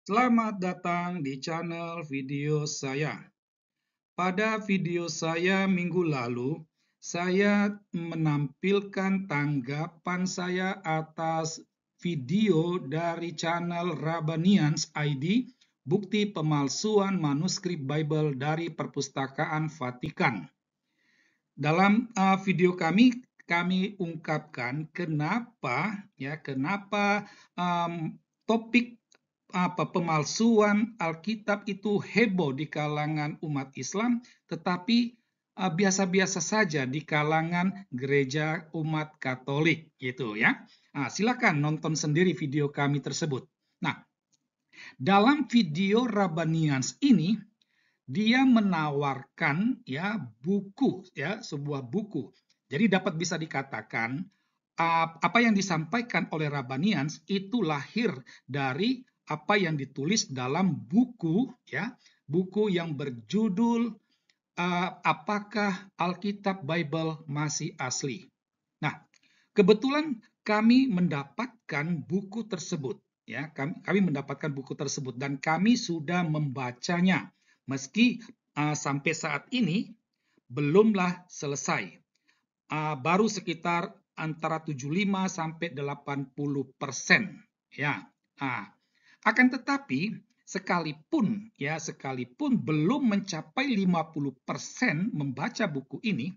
Selamat datang di channel video saya. Pada video saya minggu lalu, saya menampilkan tanggapan saya atas video dari channel Rabbanians ID, bukti pemalsuan manuskrip Bible dari Perpustakaan Vatikan. Dalam video kami ungkapkan kenapa topik pemalsuan Alkitab itu heboh di kalangan umat Islam, tetapi biasa-biasa saja di kalangan gereja umat Katolik gitu ya. Silakan nonton sendiri video kami tersebut. Nah, dalam video Rabbanians ini dia menawarkan sebuah buku. Jadi dapat bisa dikatakan apa yang disampaikan oleh Rabbanians itu lahir dari apa yang ditulis dalam buku yang berjudul Apakah Alkitab Bible Masih Asli? Nah, kebetulan kami mendapatkan buku tersebut kami mendapatkan buku tersebut dan kami sudah membacanya meski sampai saat ini belumlah selesai. Baru sekitar antara 75 sampai 80% ya. Akan tetapi sekalipun belum mencapai 50% membaca buku ini,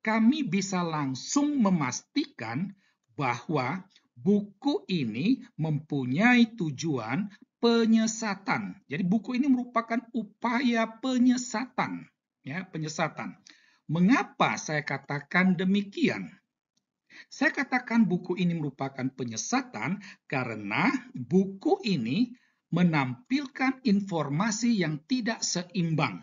kami bisa langsung memastikan bahwa buku ini mempunyai tujuan penyesatan. Jadi buku ini merupakan upaya penyesatan, penyesatan. Mengapa saya katakan demikian? Saya katakan buku ini merupakan penyesatan karena buku ini menampilkan informasi yang tidak seimbang.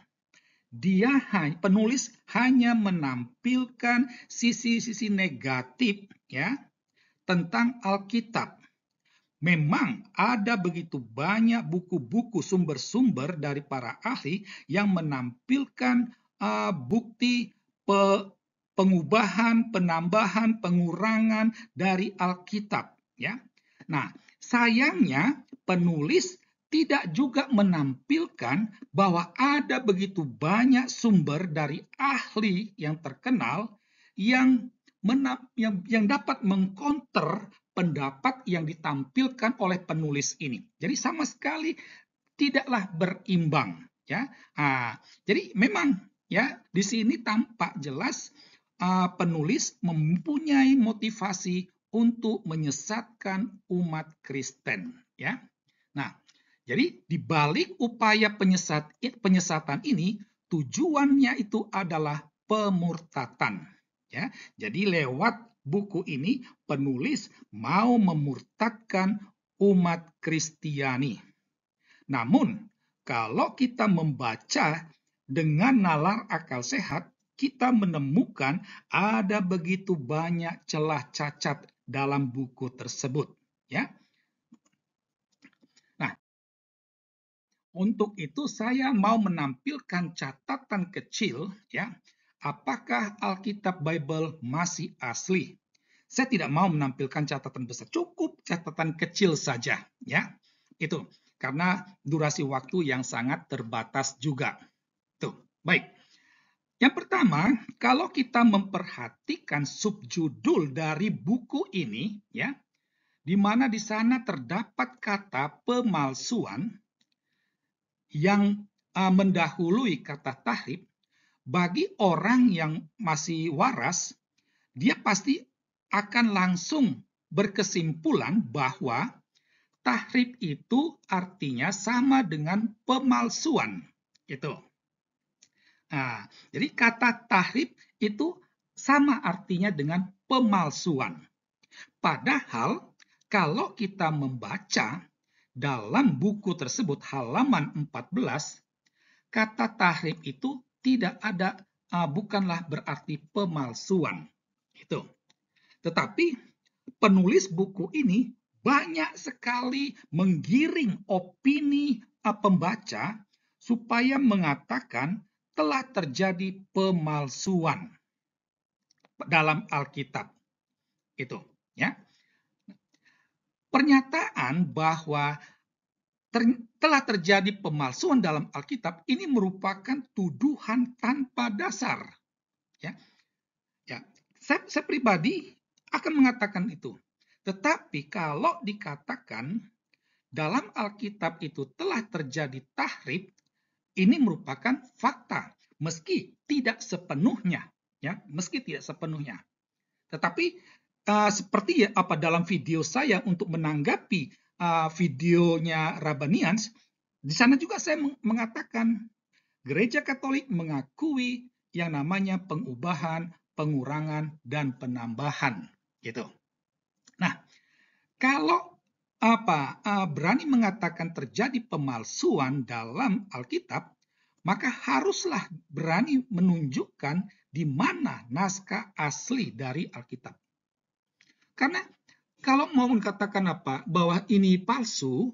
Penulis hanya menampilkan sisi-sisi negatif tentang Alkitab. Memang ada begitu banyak buku-buku sumber-sumber dari para ahli yang menampilkan bukti pengubahan, penambahan, pengurangan dari Alkitab Nah, sayangnya penulis tidak juga menampilkan bahwa ada begitu banyak sumber dari ahli yang terkenal yang dapat mengkonter pendapat yang ditampilkan oleh penulis ini. Jadi sama sekali tidaklah berimbang jadi memang di sini tampak jelas penulis mempunyai motivasi untuk menyesatkan umat Kristen Nah, jadi di balik upaya penyesatan ini tujuannya itu adalah pemurtatan Jadi lewat buku ini penulis mau memurtadkan umat Kristiani. Namun kalau kita membaca dengan nalar akal sehat, kita menemukan ada begitu banyak celah cacat dalam buku tersebut Nah, untuk itu saya mau menampilkan catatan kecil apakah Alkitab Bible masih asli? Saya tidak mau menampilkan catatan besar, cukup catatan kecil saja Itu karena durasi waktu yang sangat terbatas juga. Baik. Yang pertama, kalau kita memperhatikan subjudul dari buku ini di mana di sana terdapat kata pemalsuan yang mendahului kata tahrif, bagi orang yang masih waras, dia pasti akan langsung berkesimpulan bahwa tahrif itu artinya sama dengan pemalsuan. Jadi kata tahrif itu sama artinya dengan pemalsuan. Padahal kalau kita membaca dalam buku tersebut halaman 14, kata tahrif itu tidak ada, bukanlah berarti pemalsuan. Tetapi penulis buku ini banyak sekali menggiring opini pembaca supaya mengatakan telah terjadi pemalsuan dalam Alkitab. Pernyataan bahwa telah terjadi pemalsuan dalam Alkitab, ini merupakan tuduhan tanpa dasar. Ya, ya. Saya pribadi akan mengatakan itu. Tetapi kalau dikatakan dalam Alkitab itu telah terjadi tahrif, ini merupakan fakta, meski tidak sepenuhnya, ya, meski tidak sepenuhnya. Tetapi seperti apa dalam video saya untuk menanggapi videonya Rabanians, di sana juga saya mengatakan Gereja Katolik mengakui yang namanya pengubahan, pengurangan, dan penambahan, gitu. Nah, kalau berani mengatakan terjadi pemalsuan dalam Alkitab, maka haruslah berani menunjukkan di mana naskah asli dari Alkitab. Karena kalau mau mengatakan bahwa ini palsu,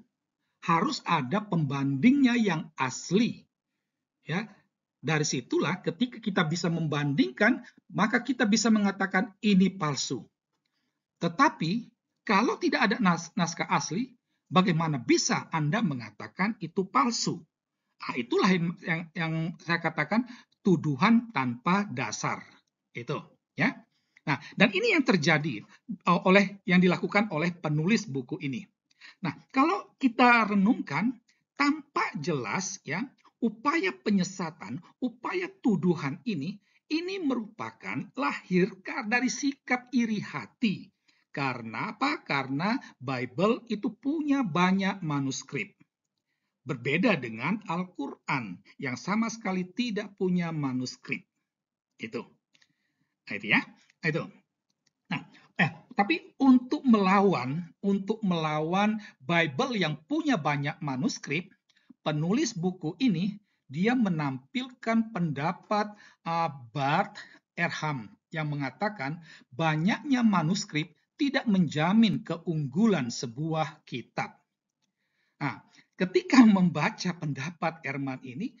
harus ada pembandingnya yang asli. Ya, dari situlah ketika kita bisa membandingkan, maka kita bisa mengatakan ini palsu. Tetapi kalau tidak ada naskah asli, bagaimana bisa Anda mengatakan itu palsu? Nah, itulah yang saya katakan tuduhan tanpa dasar. Itu, ya. Nah, dan ini yang terjadi yang dilakukan oleh penulis buku ini. Nah, kalau kita renungkan, tampak jelas ya, upaya penyesatan, upaya tuduhan ini merupakan lahir dari sikap iri hati. Karena apa? Karena Bible itu punya banyak manuskrip. Berbeda dengan Al-Quran yang sama sekali tidak punya manuskrip. Itu. Nah, itu ya. Itu. Nah, tapi untuk melawan Bible yang punya banyak manuskrip, penulis buku ini dia menampilkan pendapat Bart Ehrman yang mengatakan banyaknya manuskrip tidak menjamin keunggulan sebuah kitab. Nah, ketika membaca pendapat Ehrman ini,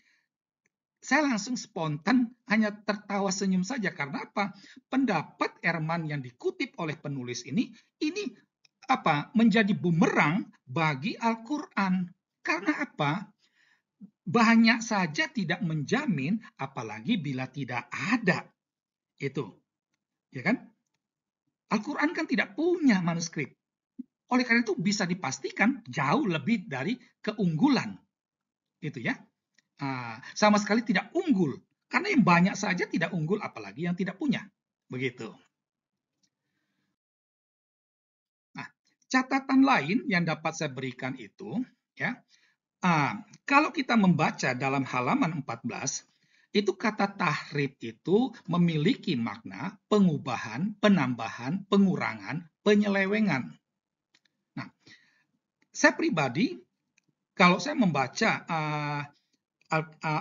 saya langsung spontan hanya tertawa senyum saja. Karena apa? Pendapat Ehrman yang dikutip oleh penulis ini menjadi bumerang bagi Al-Quran. Karena apa? Banyak saja tidak menjamin, apalagi bila tidak ada. Itu. Ya kan? Al-Quran kan tidak punya manuskrip. Oleh karena itu bisa dipastikan jauh lebih dari keunggulan. Itu ya. Sama sekali tidak unggul. Karena yang banyak saja tidak unggul, apalagi yang tidak punya. Begitu. Nah, catatan lain yang dapat saya berikan itu, ya, kalau kita membaca dalam halaman 14, itu kata tahrif itu memiliki makna pengubahan, penambahan, pengurangan, penyelewengan. Nah, saya pribadi, kalau saya membaca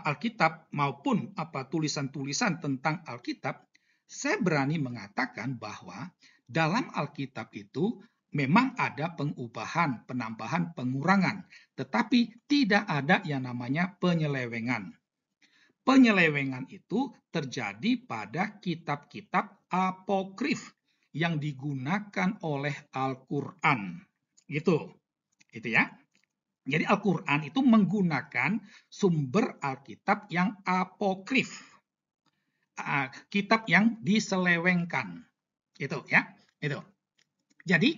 Alkitab maupun tulisan-tulisan tentang Alkitab, saya berani mengatakan bahwa dalam Alkitab itu memang ada pengubahan, penambahan, pengurangan, tetapi tidak ada yang namanya penyelewengan. Penyelewengan itu terjadi pada kitab-kitab apokrif yang digunakan oleh Al-Quran. Gitu ya. Jadi Al-Quran itu menggunakan sumber Alkitab yang apokrif, kitab yang diselewengkan, itu ya, itu. Jadi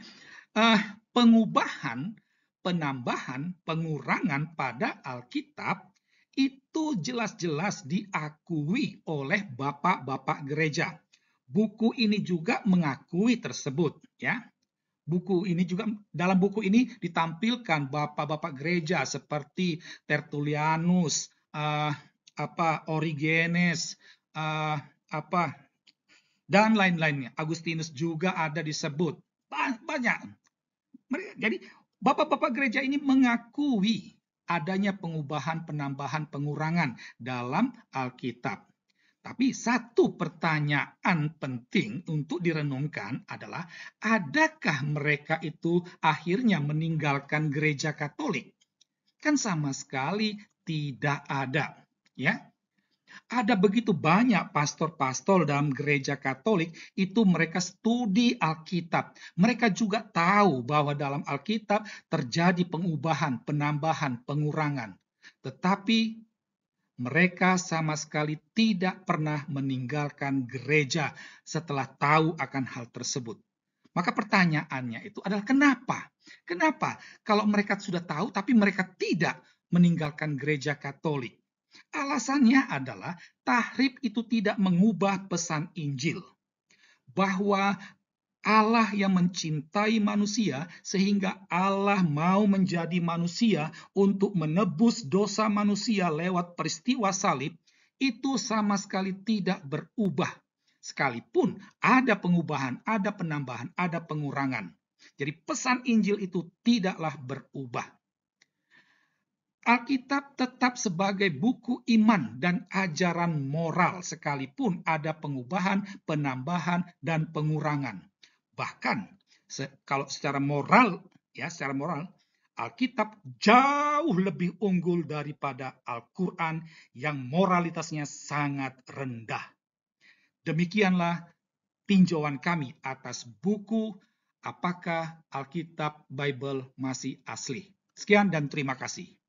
pengubahan, penambahan, pengurangan pada Alkitab itu jelas-jelas diakui oleh bapak-bapak gereja. Buku ini juga mengakui tersebut, ya. Dalam buku ini ditampilkan bapak-bapak gereja seperti Tertullianus, Origenes, dan lain-lainnya. Agustinus juga ada disebut. Banyak. Jadi bapak-bapak gereja ini mengakui adanya pengubahan, penambahan, pengurangan dalam Alkitab. Tapi satu pertanyaan penting untuk direnungkan adalah, adakah mereka itu akhirnya meninggalkan gereja Katolik? Kan sama sekali tidak ada, ya. Ada begitu banyak pastor-pastor dalam gereja Katolik itu mereka studi Alkitab. Mereka juga tahu bahwa dalam Alkitab terjadi pengubahan, penambahan, pengurangan. Tetapi mereka sama sekali tidak pernah meninggalkan gereja setelah tahu akan hal tersebut. Maka pertanyaannya itu adalah kenapa? Kenapa kalau mereka sudah tahu tapi mereka tidak meninggalkan gereja Katolik? Alasannya adalah tahrif itu tidak mengubah pesan Injil, bahwa Allah yang mencintai manusia sehingga Allah mau menjadi manusia untuk menebus dosa manusia lewat peristiwa salib, itu sama sekali tidak berubah. Sekalipun ada pengubahan, ada penambahan, ada pengurangan. Jadi pesan Injil itu tidaklah berubah. Alkitab tetap sebagai buku iman dan ajaran moral sekalipun ada pengubahan, penambahan, dan pengurangan. Bahkan kalau secara moral, Alkitab jauh lebih unggul daripada Al-Quran yang moralitasnya sangat rendah. Demikianlah tinjauan kami atas buku apakah Alkitab Bible masih asli. Sekian dan terima kasih.